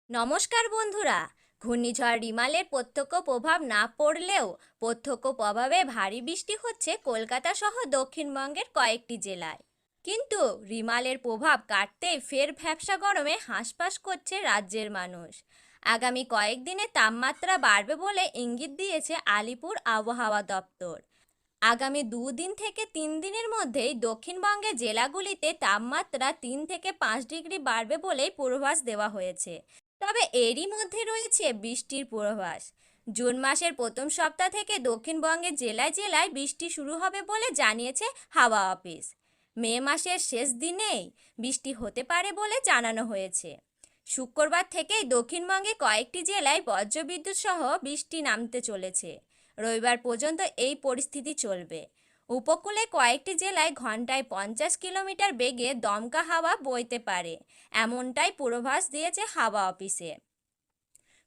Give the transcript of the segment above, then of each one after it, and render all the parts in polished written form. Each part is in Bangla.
নমস্কার বন্ধুরা। ঘূর্ণিঝড় রিমালের প্রত্যক্ষ প্রভাব না পড়লেও প্রত্যক্ষ প্রভাবে ভারী বৃষ্টি হচ্ছে কলকাতা সহ দক্ষিণবঙ্গের কয়েকটি জেলায়। কিন্তু রিমালের প্রভাব কাটতেই ফের ভ্যাপসা গরমে হাঁসফাঁস করছে রাজ্যের মানুষ। আগামী কয়েকদিনে তাপমাত্রা বাড়বে বলে ইঙ্গিত দিয়েছে আলিপুর আবহাওয়া দপ্তর। আগামী 2 থেকে 3 দিনের মধ্যেই দক্ষিণবঙ্গের জেলাগুলিতে তাপমাত্রা 3 থেকে 5 ডিগ্রি বাড়বে বলেই পূর্বাভাস দেওয়া হয়েছে। তবে এরই মধ্যে রয়েছে বৃষ্টির পূর্বাভাস। জুন মাসের প্রথম সপ্তাহ থেকে দক্ষিণবঙ্গের জেলায় জেলায় বৃষ্টি শুরু হবে বলে জানিয়েছে হাওয়া অফিস। মে মাসের শেষ দিনেই বৃষ্টি হতে পারে বলে জানানো হয়েছে। শুক্রবার থেকেই দক্ষিণবঙ্গে কয়েকটি জেলায় বজ্রবিদ্যুৎ সহ বৃষ্টি নামতে চলেছে। রবিবার পর্যন্ত এই পরিস্থিতি চলবে। উপকূলে কয়েকটি জেলায় ঘন্টায় 50 কিলোমিটার বেগে দমকা হাওয়া বইতে পারে, এমনটাই পূর্বাভাস দিয়েছে হাওয়া অফিসে।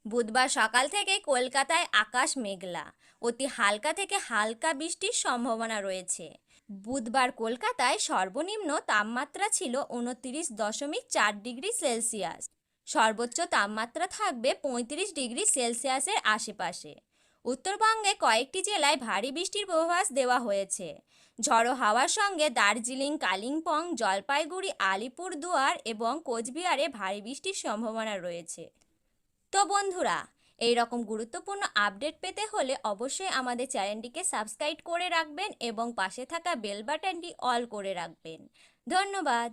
বুধবার সকাল থেকে কলকাতায় আকাশ মেঘলা, অতি হালকা থেকে হালকা বৃষ্টির সম্ভাবনা রয়েছে। বুধবার কলকাতায় সর্বনিম্ন তাপমাত্রা ছিল 29.4 ডিগ্রি সেলসিয়াস। সর্বোচ্চ তাপমাত্রা থাকবে 35 ডিগ্রি সেলসিয়াসের আশেপাশে। উত্তরবঙ্গে কয়েকটি জেলায় ভারী বৃষ্টির পূর্বাভাস দেওয়া হয়েছে। ঝড়ো হাওয়ার সঙ্গে দার্জিলিং, কালিম্পং, জলপাইগুড়ি, আলিপুরদুয়ার এবং কোচবিহারে ভারী বৃষ্টির সম্ভাবনা রয়েছে। তো বন্ধুরা, এই রকম গুরুত্বপূর্ণ আপডেট পেতে হলে অবশ্যই আমাদের চ্যানেলটিকে সাবস্ক্রাইব করে রাখবেন এবং পাশে থাকা বেল বাটনটি অল করে রাখবেন। ধন্যবাদ।